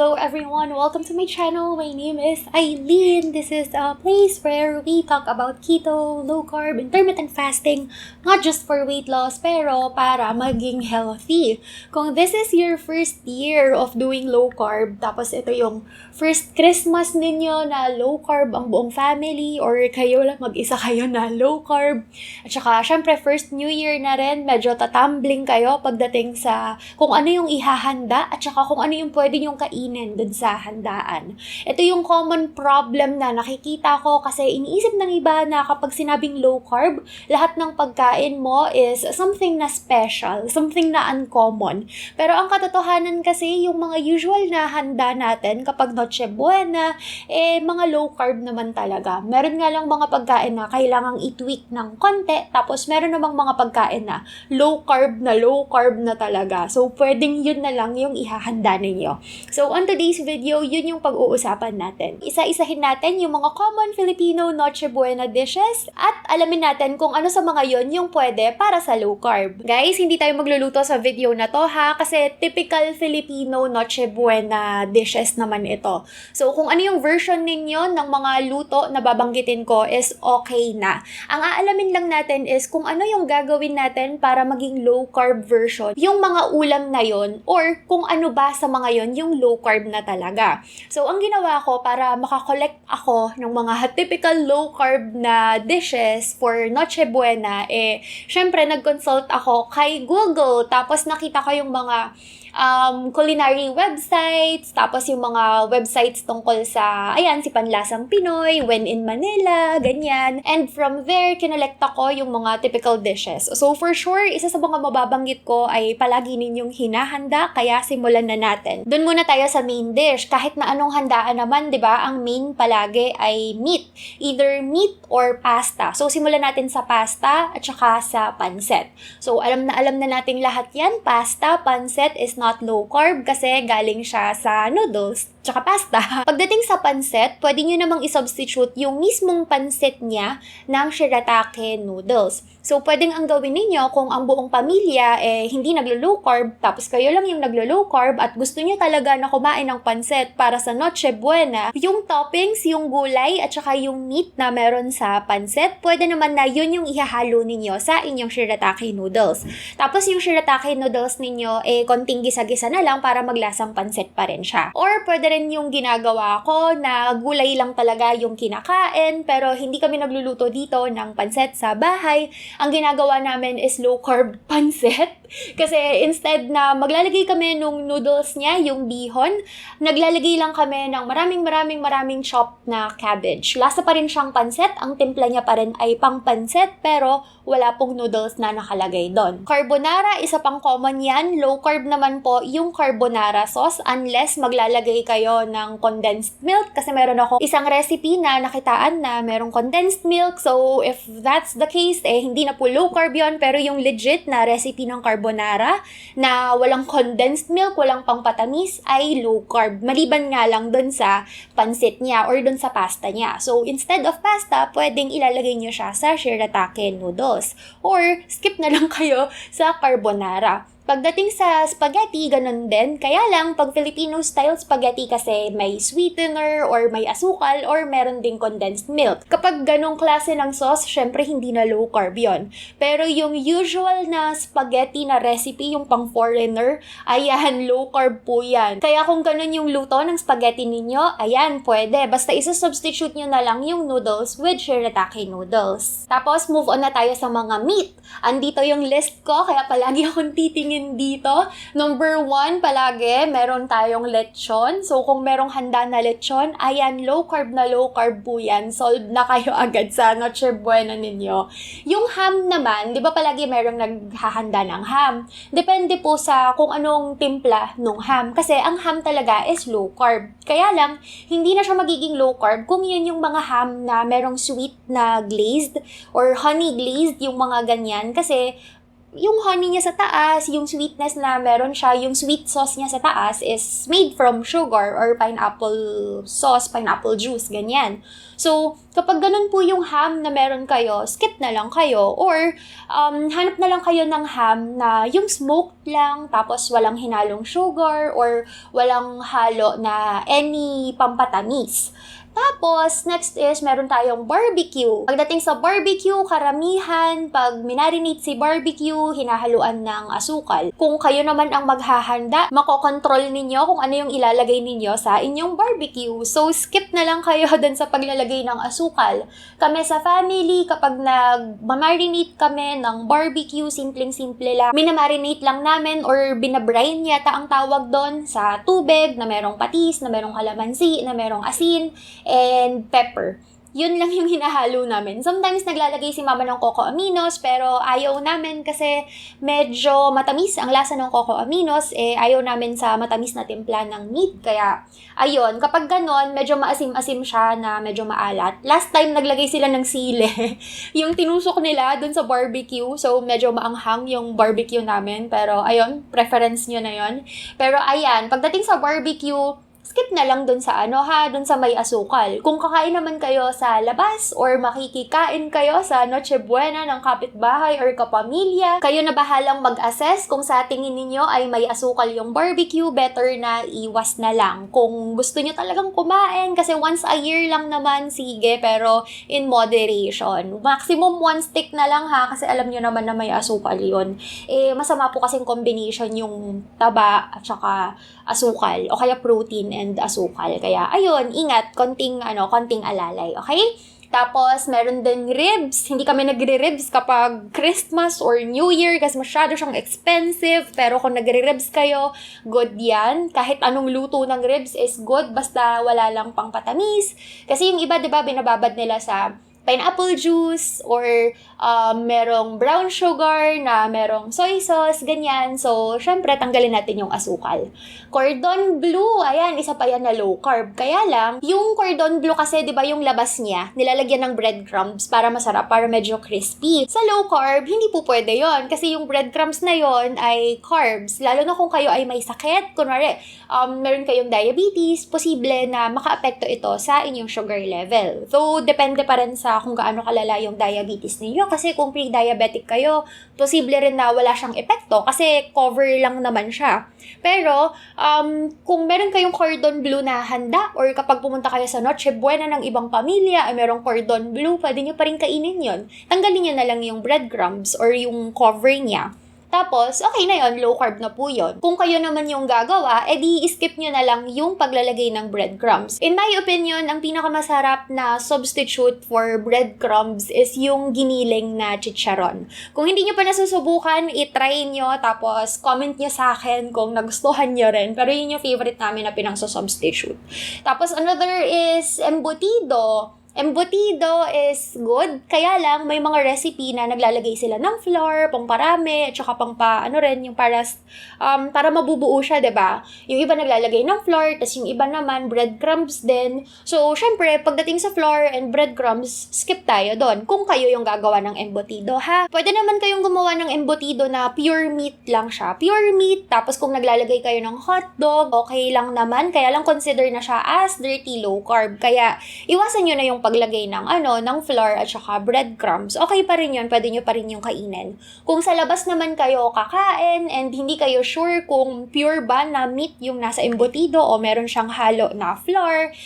Hello everyone, welcome to my channel. My name is Eileen. This is a place where we talk about keto, low carb, intermittent fasting, not just for weight loss, pero para maging healthy. Kung this is your first year of doing low carb, tapos ito yung first Christmas ninyo na low carb ang buong family, or kayo lang mag-isa kayo na low carb, at saka syempre first New Year na rin, medyo tatambling kayo pagdating sa kung ano yung ihahanda at saka kung ano yung pwede yung kainin dun sa handaan. Ito yung common problem na nakikita ko kasi iniisip ng iba na kapag sinabing low carb, lahat ng pagkain mo is something na special, something na uncommon. Pero ang katotohanan kasi, yung mga usual na handa natin kapag noche buena, mga low carb naman talaga. Meron nga lang mga pagkain na kailangang i-tweak ng konti, tapos meron namang mga pagkain na low carb na talaga. So, pwedeng yun na lang yung ihahanda ninyo. So, on today's video, yun yung pag-uusapan natin. Isa-isahin natin yung mga common Filipino noche buena dishes at alamin natin kung ano sa mga yun yung pwede para sa low carb. Guys, hindi tayo magluluto sa video na to ha, kasi typical Filipino noche buena dishes naman ito. So, kung ano yung version ninyo ng mga luto na babanggitin ko is okay na. Ang aalamin lang natin is kung ano yung gagawin natin para maging low carb version, yung mga ulam na yon, or kung ano ba sa mga yon yung low carb na talaga. So, ang ginawa ko para makakollect ako ng mga typical low carb na dishes for noche buena, syempre nag-consult ako kay Google, tapos nakita ko yung mga culinary websites, tapos yung mga websites tungkol sa, si Panlasang Pinoy, When in Manila, ganyan. And from there, kinolekta ko yung mga typical dishes. So for sure, isa sa mga mababanggit ko ay palagi ninyong hinahanda, kaya simulan na natin. Doon muna tayo sa main dish. Kahit na anong handaan naman, di ba, ang main palagi ay meat. Either meat or pasta. So simulan natin sa pasta at saka sa pansit. So alam na nating lahat yan. Pasta, pansit is not low carb kasi galing siya sa noodles tsaka pasta. Pagdating sa pansit, pwede nyo namang isubstitute yung mismong pansit niya ng shirataki noodles. So, pwedeng ang gawin ninyo kung ang buong pamilya hindi naglo-low carb, tapos kayo lang yung naglo-low carb at gusto nyo talaga na kumain ng pansit para sa noche buena, yung toppings, yung gulay at saka yung meat na meron sa pansit, pwede naman na yun yung ihahalo ninyo sa inyong shirataki noodles. Tapos yung shirataki noodles ninyo, konting gisa-gisa na lang para maglasang pansit pa rin siya. Or pwede rin yung ginagawa ko na gulay lang talaga yung kinakain, pero hindi kami nagluluto dito ng pansit sa bahay. Ang ginagawa namin is low carb pansit. Kasi instead na maglalagay kami nung noodles niya, yung bihon, naglalagay lang kami ng maraming chopped na cabbage. Lasa pa rin siyang pansit, ang timpla niya pa rin ay pang pansit, pero wala pong noodles na nakalagay doon. Carbonara, isa pang common yan. Low carb naman po yung carbonara sauce unless maglalagay kayo ng condensed milk, kasi meron ako isang recipe na nakitaan na merong condensed milk. So if that's the case, hindi na po low carb yun, pero yung legit na recipe ng carbonara na walang condensed milk, walang pangpatamis, ay low carb. Maliban nga lang dun sa pansit niya or dun sa pasta niya. So instead of pasta, pwedeng ilalagay nyo siya sa shirataki noodles. Or skip na lang kayo sa carbonara. Pagdating sa spaghetti, ganun din. Kaya lang, pag Filipino-style spaghetti kasi may sweetener or may asukal or meron ding condensed milk. Kapag ganong klase ng sauce, syempre hindi na low carb yon. Pero yung usual na spaghetti na recipe, yung pang foreigner, ayan, low carb po yan. Kaya kung ganun yung luto ng spaghetti ninyo, ayan, pwede. Basta isa-substitute nyo na lang yung noodles with shirataki noodles. Tapos, move on na tayo sa mga meat. Andito yung list ko, kaya palagi akong titingin dito. Number 1, palagi, meron tayong lechon. So, kung merong handa na lechon, ayan, low carb po yan. Solve na kayo agad sa noche buena ninyo. Yung ham naman, di ba palagi merong naghahanda ng ham? Depende po sa kung anong timpla nung ham. Kasi ang ham talaga is low carb. Kaya lang, hindi na siya magiging low carb kung yun yung mga ham na merong sweet na glazed or honey glazed, yung mga ganyan. Kasi yung honey niya sa taas, yung sweetness na meron siya, yung sweet sauce niya sa taas is made from sugar or pineapple sauce, pineapple juice, ganyan. So, kapag ganun po yung ham na meron kayo, skip na lang kayo or hanap na lang kayo ng ham na yung smoked lang tapos walang hinalong sugar or walang halo na any pampatamis. Tapos, next is, meron tayong barbecue. Pagdating sa barbecue, karamihan, pag minarinate si barbecue, hinahaluan ng asukal. Kung kayo naman ang maghahanda, makokontrol ninyo kung ano yung ilalagay ninyo sa inyong barbecue. So, skip na lang kayo dun sa paglalagay ng asukal. Kami sa family, kapag nag-marinate kami ng barbecue, simpleng-simple lang, minamarinate lang namin or binabrine yata ang tawag doon sa tubig na merong patis, na merong kalamansi, na merong asin, and pepper. Yun lang yung hinahalo namin. Sometimes naglalagay si mama ng coco aminos, pero ayaw namin kasi medyo matamis ang lasa ng coco aminos. Ayaw namin sa matamis na timpla ng meat. Kaya, ayun, kapag ganon, medyo maasim-asim siya na medyo maalat. Last time, naglagay sila ng sile. Yung tinusok nila dun sa barbecue. So, medyo maanghang yung barbecue namin. Pero, ayun, preference nyo na yun. Pero, ayan, pagdating sa barbecue, skip na lang dun sa dun sa may asukal. Kung kakain naman kayo sa labas or makikikain kayo sa noche buena ng kapitbahay or kapamilya, kayo na bahalang mag-assess kung sa tingin ninyo ay may asukal yung barbecue, better na iwas na lang. Kung gusto nyo talagang kumain, kasi once a year lang naman, sige, pero in moderation. Maximum 1 stick na lang kasi alam nyo naman na may asukal yun. Masama po kasing combination yung taba at saka asukal o kaya protein and asukal. Kaya, ayun, ingat, konting alalay, okay? Tapos, meron din ribs. Hindi kami nagre-ribs kapag Christmas or New Year kasi masyado siyang expensive. Pero kung nagre-ribs kayo, good yan. Kahit anong luto ng ribs is good, basta wala lang pang patamis. Kasi yung iba, di ba, binababad nila sa pineapple juice or merong brown sugar na merong soy sauce, ganyan. So, syempre, tanggalin natin yung asukal. Cordon bleu, ayan, isa pa yan na low carb. Kaya lang, yung cordon bleu kasi, di ba, yung labas niya, nilalagyan ng breadcrumbs para masarap, para medyo crispy. Sa low carb, hindi po pwede yon kasi yung breadcrumbs na yon ay carbs. Lalo na kung kayo ay may sakit, kunwari, meron kayong diabetes, posible na makaapekto ito sa inyong sugar level. So, depende pa rin sa kung gaano kalala yung diabetes ninyo. Kasi kung pre-diabetic kayo, posible rin na wala siyang epekto kasi cover lang naman siya. Pero, kung meron kayong cordon bleu na handa or kapag pumunta kayo sa noche buena ng ibang pamilya ay merong cordon bleu, pwede nyo pa rin kainin yon. Tanggalin nyo na lang yung breadcrumbs or yung cover niya. Tapos, okay na yon, low carb na po yon. Kung kayo naman yung gagawa, edi skip nyo na lang yung paglalagay ng breadcrumbs. In my opinion, ang pinakamasarap na substitute for breadcrumbs is yung giniling na chicharon. Kung hindi nyo pa nasusubukan, itry nyo, tapos comment nyo sa akin kung nagustuhan nyo rin. Pero yun yung favorite namin na pinang-substitute. Tapos, another is embutido. Embutido is good, kaya lang may mga recipe na naglalagay sila ng flour, pang parami, at saka pang yung para mabubuo siya, 'di ba? Yung iba naglalagay ng flour, tas yung iba naman breadcrumbs din. So, syempre, pagdating sa flour and breadcrumbs, skip tayo doon. Kung kayo yung gagawa ng embutido, ha? Pwede naman kayong gumawa ng embutido na pure meat lang siya. Pure meat, tapos kung naglalagay kayo ng hotdog, okay lang naman, kaya lang consider na siya as dirty low carb. Kaya, iwasan nyo na yung paglagay ng flour at saka breadcrumbs, okay pa rin yun, pwede nyo pa rin yung kainin. Kung sa labas naman kayo kakain and hindi kayo sure kung pure ba na meat yung nasa embutido o meron siyang halo na flour,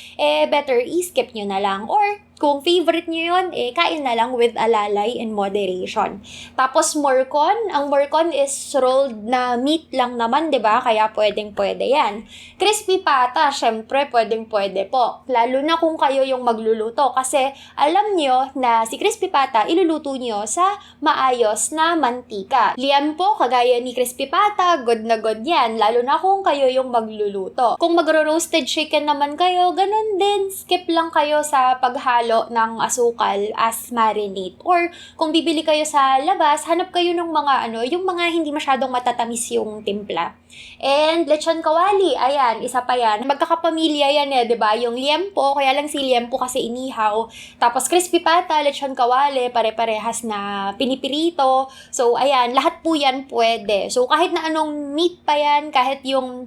better i-skip nyo na lang. Or, kung favorite nyo yun, kain na lang with alalay in moderation. Tapos, morcon. Ang morcon is rolled na meat lang naman, di ba? Kaya pwedeng-pwede yan. Crispy pata, syempre, pwedeng-pwede po. Lalo na kung kayo yung magluluto. Kasi, alam nyo na si crispy pata, iluluto nyo sa maayos na mantika. Liam po, kagaya ni crispy pata, good na good yan. Lalo na kung kayo yung magluluto. Kung magro-roasted chicken naman kayo, ganun din. Skip lang kayo sa paghalo ng asukal as marinade. Or, kung bibili kayo sa labas, hanap kayo ng mga yung mga hindi masyadong matatamis yung timpla. And lechon kawali, ayan, isa pa yan. Magkakapamilya yan eh, 'di ba? Yung liempo, kaya lang si liempo kasi inihaw. Tapos crispy pata, lechon kawali, pare-parehas na pinipirito. So, ayan, lahat po yan pwede. So, kahit na anong meat pa yan, kahit yung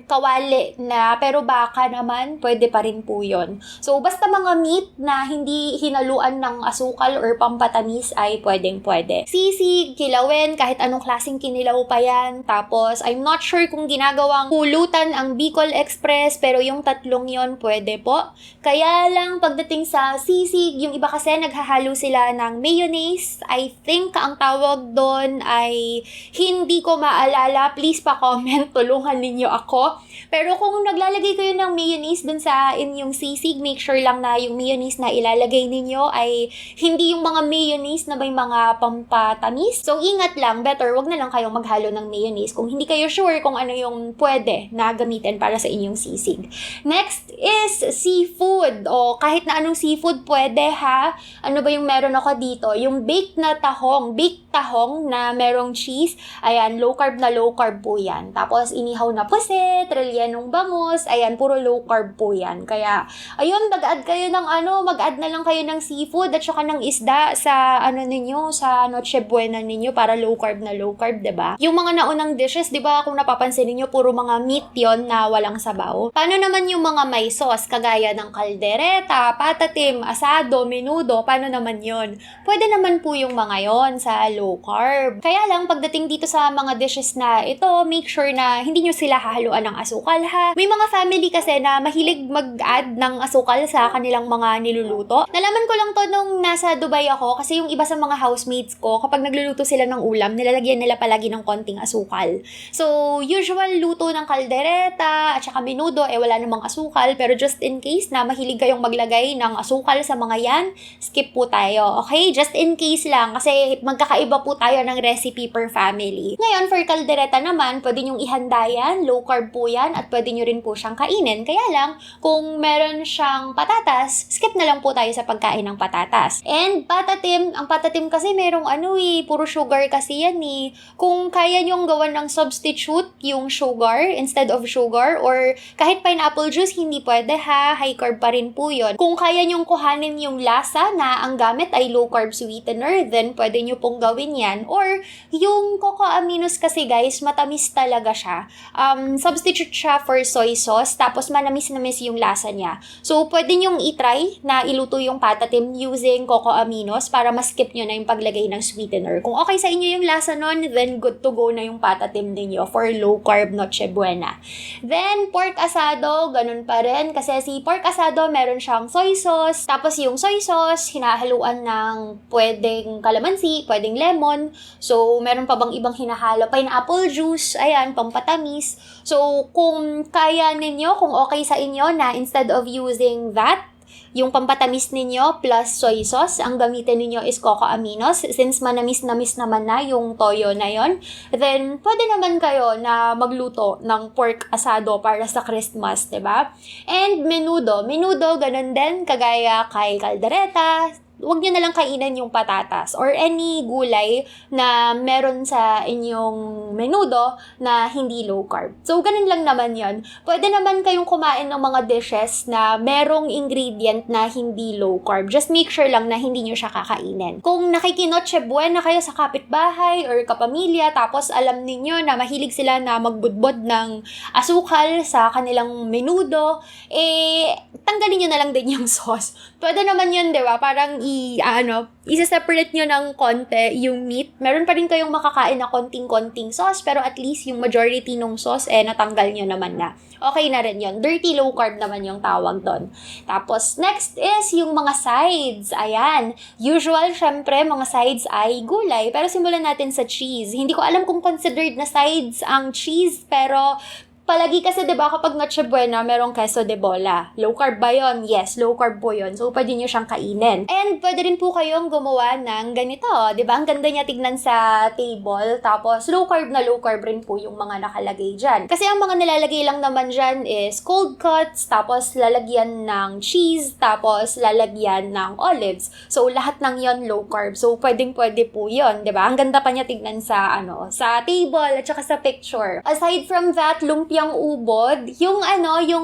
kawali na, pero baka naman, pwede pa rin po yun. So, basta mga meat na hindi hinaluan ng asukal or pampatamis ay pwedeng-pwede. Sisig, kilawin, kahit anong klaseng kinilaw pa yan. Tapos, I'm not sure kung ginagawang pulutan ang Bicol Express, pero yung tatlong yon pwede po. Kaya lang, pagdating sa sisig, yung iba kasi naghahalo sila ng mayonnaise. I think ang tawag doon ay hindi ko maalala. Please pa-comment, tulungan ninyo ako. Pero kung naglalagay kayo ng mayonnaise dun sa inyong sisig, make sure lang na yung mayonnaise na ilalagay ninyo ay hindi yung mga mayonnaise na may mga pampatamis. So, ingat lang. Better, wag na lang kayong maghalo ng mayonnaise kung hindi kayo sure kung ano yung pwede na gamitin para sa inyong sisig. Next is seafood. O, kahit na anong seafood pwede ha. Ano ba yung meron ako dito? Yung baked tahong na merong cheese. Ayan, low carb po yan. Tapos, inihaw na puset, rellenong bangus. Ayan, puro low carb po yan. Kaya, ayun, mag-add na lang kayo ng seafood at saka ng isda sa sa noche buena ninyo para low carb, 'di ba? Yung mga naunang dishes, 'di ba, kung napapansin niyo puro mga meat 'yon na walang sabaw. Paano naman yung mga may sauce kagaya ng kaldereta, patatim, asado, menudo, paano naman 'yon? Pwede naman po yung mga 'yon sa low carb. Kaya lang pagdating dito sa mga dishes na ito, make sure na hindi niyo sila hahaluan ng asukal ha. May mga family kasi na mahilig mag-add ng asukal sa kanilang mga niluluto. Nalaman ko lang to nung nasa Dubai ako kasi yung iba sa mga housemates ko, kapag nagluluto sila ng ulam, nilalagyan nila palagi ng konting asukal. So, usual luto ng kaldereta at saka menudo, wala namang asukal. Pero just in case na mahilig kayong maglagay ng asukal sa mga yan, skip po tayo. Okay? Just in case lang kasi magkakaiba po tayo ng recipe per family. Ngayon, for kaldereta naman, pwede nyong ihanda yan, low carb po yan, at pwede nyo rin po siyang kainin. Kaya lang, kung meron siyang patatas, skip na lang po tayo sa pagkain ng patatas. And ang patatim kasi merong puro sugar kasi yan eh. Kung kaya nyong gawan ng substitute yung sugar instead of sugar, or kahit pineapple juice, hindi pwede ha, high carb pa rin po yun. Kung kaya nyong kuhanin yung lasa na ang gamit ay low carb sweetener, then pwede nyo pong gawin yan. Or yung cocoa aminos kasi guys, matamis talaga siya. Substitute siya for soy sauce, tapos manamis-namis yung lasa niya. So, pwede nyong itry na iluto yung patatim using cocoa aminos para ma-skip nyo na yung paglagay ng sweetener. Kung okay sa inyo yung lasa nun, then good to go na yung patatim ninyo for low carb noche buena. Then, pork asado, ganun pa rin. Kasi si pork asado, meron siyang soy sauce. Tapos yung soy sauce, hinahaluan ng pwedeng kalamansi, pwedeng lemon. So, meron pa bang ibang hinahalo? Pineapple juice, ayan, pampatamis. So, kung kaya ninyo, kung okay sa inyo na instead of using that, yung pampatamis ninyo plus soy sauce, ang gamitin ninyo is cocoa aminos. Since manamis-namis naman na yung toyo na yon, then pwede naman kayo na magluto ng pork asado para sa Christmas, 'di ba? And menudo, ganun din, kagaya kay kaldereta. Huwag nyo na lang kainin yung patatas or any gulay na meron sa inyong menudo na hindi low carb. So, ganun lang naman yon. Pwede naman kayong kumain ng mga dishes na merong ingredient na hindi low carb. Just make sure lang na hindi nyo siya kakainin. Kung nakikinoche buena kayo sa kapitbahay or kapamilya, tapos alam niyo na mahilig sila na magbudbod ng asukal sa kanilang menudo, tanggalin nyo na lang din yung sauce. Pwede naman yun, di ba? Parang isa-separate nyo ng konti yung meat. Meron pa rin kayong makakain na konting-konting sauce, pero at least yung majority ng sauce, natanggal nyo naman na. Okay na rin yun. Dirty low carb naman yung tawag doon. Tapos, next is yung mga sides. Ayan. Usual, syempre, mga sides ay gulay. Pero simulan natin sa cheese. Hindi ko alam kung considered na sides ang cheese, pero Palagi kasi 'di ba kapag noche buena, merong queso de bola. Low carb ba 'yon? Yes, low carb po 'yon. So pwede niyo siyang kainin. And pwede rin po kayong gumawa ng ganito, 'di ba? Ang ganda niya tignan sa table. Tapos low carb na low carb rin po yung mga nakalagay diyan. Kasi ang mga nilalagay lang naman diyan is cold cuts, tapos lalagyan ng cheese, tapos lalagyan ng olives. So lahat ng 'yon low carb. So pwedeng-pwede po 'yon, 'di ba? Ang ganda pa niya tignan sa sa table at saka sa picture. Aside from that, lumpiang ubod, yung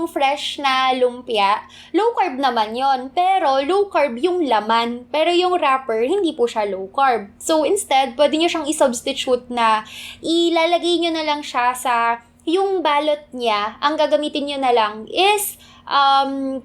fresh na lumpia, low carb naman yon, pero low carb yung laman, pero yung wrapper, hindi po siya low carb. So instead, pwede nyo siyang i-substitute na ilalagay nyo na lang siya sa yung balot niya, ang gagamitin nyo na lang is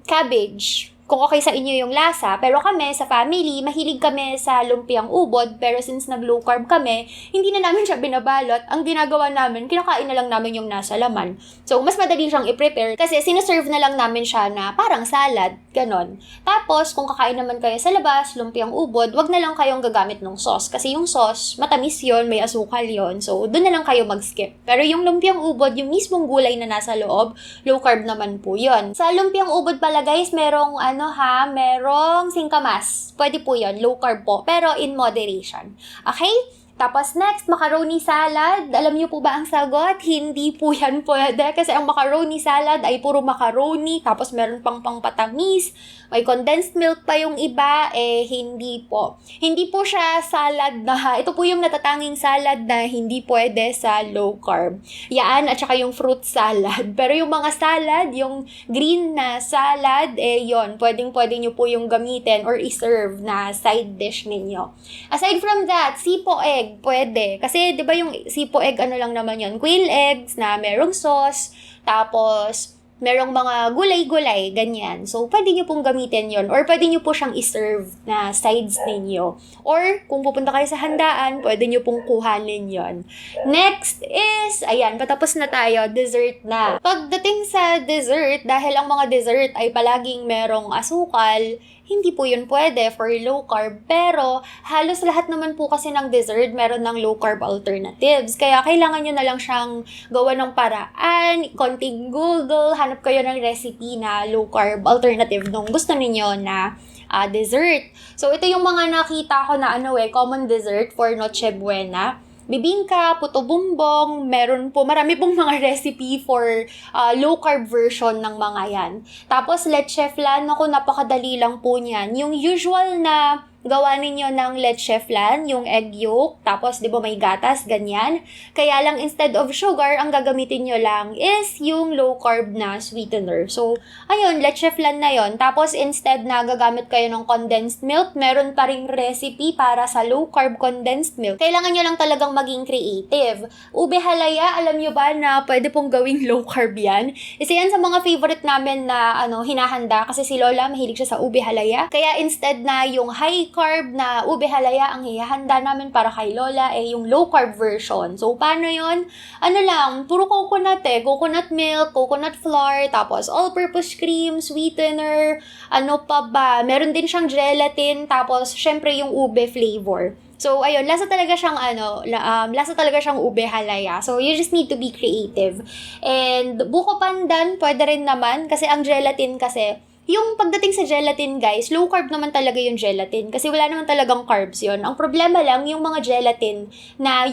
cabbage. Kung okay sa inyo yung lasa. Pero kami, sa family, mahilig kami sa lumpiang ubod. Pero since nag-low carb kami, hindi na namin siya binabalot. Ang ginagawa namin, kinakain na lang namin yung nasa laman. So, mas madali siyang i-prepare kasi sinaserve na lang namin siya na parang salad. Ganon. Tapos, kung kakain naman kayo sa labas, lumpiang ubod, wag na lang kayong gagamit ng sauce. Kasi yung sauce, matamis yon, may asukal yon. So, doon na lang kayo mag-skip. Pero yung lumpiang ubod, yung mismong gulay na nasa loob, low carb naman po yon. Sa lumpiang ubod pala guys, merong merong singkamas. Pwede po yun, low carb po, pero in moderation. Okay? Tapos next, macaroni salad. Alam niyo po ba ang sagot? Hindi po yan pwede kasi ang macaroni salad ay puro macaroni, tapos meron pang pangpatamis, may condensed milk pa yung iba, hindi po. Hindi po siya salad na, ito po yung natatanging salad na hindi pwede sa low carb. Yan, at saka yung fruit salad. Pero yung mga salad, yung green na salad, yon, pwedeng-pwede nyo po yung gamitin or iserve na side dish ninyo. Aside from that, sipo egg, pwede. Kasi, di ba yung sipo egg, lang naman yun? Quail eggs na merong sauce, tapos, merong mga gulay-gulay, ganyan. So, pwede nyo pong gamitin yon or pwede nyo po siyang iserve na sides ninyo. Or, kung pupunta kayo sa handaan, pwede nyo pong kuhanin yon. Next is, ayan, patapos na tayo, dessert na. Pagdating sa dessert, dahil ang mga dessert ay palaging merong asukal, hindi po yun pwede for low carb. Pero, halos lahat naman po kasi ng dessert meron ng low carb alternatives. Kaya, kailangan nyo na lang siyang gawa ng paraan, konting Google, hanap kayo ng recipe na low carb alternative nung gusto ninyo na dessert. So, ito yung mga nakita ko na common dessert for noche buena. Bibingka, puto bumbong, marami pong mga recipe for low carb version ng mga yan. Tapos leche flan, napakadali lang po niyan. Yung usual na gawa ninyo ng leche flan, yung egg yolk, tapos di ba may gatas, ganyan. Kaya lang instead of sugar, ang gagamitin nyo lang is yung low carb na sweetener. So, ayun, leche flan na yon. Tapos instead na gagamit kayo ng condensed milk, meron pa ring recipe para sa low carb condensed milk. Kailangan nyo lang talagang maging creative. Ube halaya, alam nyo ba na pwede pong gawing low carb yan? Isa yan sa mga favorite namin na hinahanda kasi si Lola mahilig siya sa ube halaya. Kaya instead na yung high carb na ube halaya ang hihanda namin para kay Lola yung low carb version. So, paano yon? Puro coconut coconut milk, coconut flour, tapos all-purpose cream, sweetener, meron din siyang gelatin, tapos syempre yung ube flavor. So, ayun, lasa talaga siyang ube halaya. So, you just need to be creative. And buko pandan, pwede rin naman kasi ang gelatin kasi yung pagdating sa gelatin, guys, low carb naman talaga yung gelatin kasi wala naman talagang carbs yon. Ang problema lang, yung mga gelatin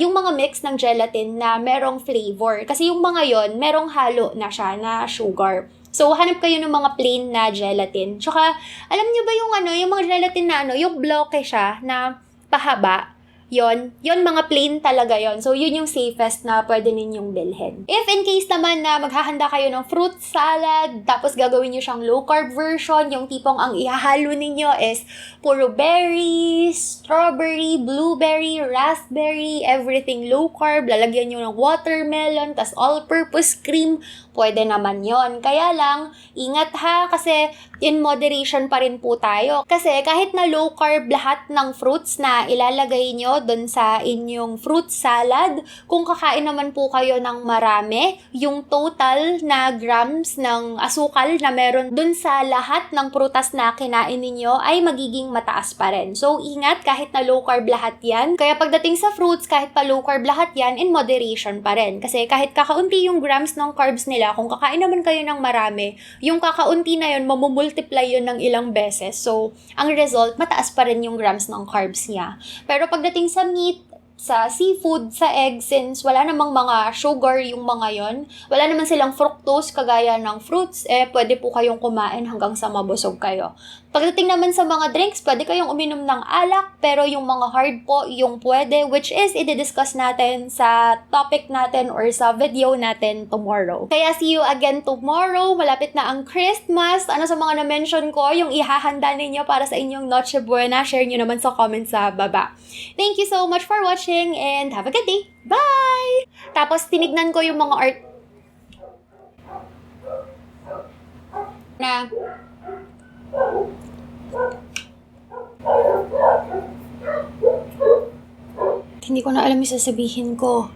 yung mga mix ng gelatin na merong flavor. Kasi yung mga yon, merong halo na siya na sugar. So, hanap kayo ng mga plain na gelatin. Tsaka, alam nyo ba yung mga gelatin na yung bloke siya na pahaba? Yon mga plain talaga yon. So, yun yung safest na pwede ninyong bilhin. If in case naman na maghahanda kayo ng fruit salad, tapos gagawin nyo siyang low carb version, yung tipong ang ihahalo ninyo is puro berries, strawberry, blueberry, raspberry, everything low carb, lalagyan nyo ng watermelon, tas all-purpose cream, pwede naman yon. Kaya lang, ingat ha, kasi in moderation pa rin po tayo. Kasi kahit na low carb lahat ng fruits na ilalagay nyo dun sa inyong fruit salad, kung kakain naman po kayo ng marami, yung total na grams ng asukal na meron dun sa lahat ng prutas na kinain ninyo ay magiging mataas pa rin. So, ingat kahit na low carb lahat yan. Kaya pagdating sa fruits, kahit pa low carb lahat yan, in moderation pa rin. Kasi kahit kakaunti yung grams ng carbs nila, nila, kung kakain naman kayo ng marami, yung kakaunti na yun, mamumultiply yun ng ilang beses. So, ang result, mataas pa rin yung grams ng carbs niya. Pero pagdating sa meat, sa seafood, sa egg, since wala namang mga sugar yung mga yon, wala naman silang fructose kagaya ng fruits, pwede po kayong kumain hanggang sa mabusog kayo. Pagdating naman sa mga drinks, pwede kayong uminom ng alak, pero yung mga hard po, yung pwede, which is, i-discuss natin sa topic natin or sa video natin tomorrow. Kaya see you again tomorrow, malapit na ang Christmas. Ano sa mga na-mention ko, yung ihahanda ninyo para sa inyong noche buena, share nyo naman sa comment sa baba. Thank you so much for watching and have a good day. Bye! Tapos, tinignan ko yung mga art na hindi ko na alam yung sasabihin ko.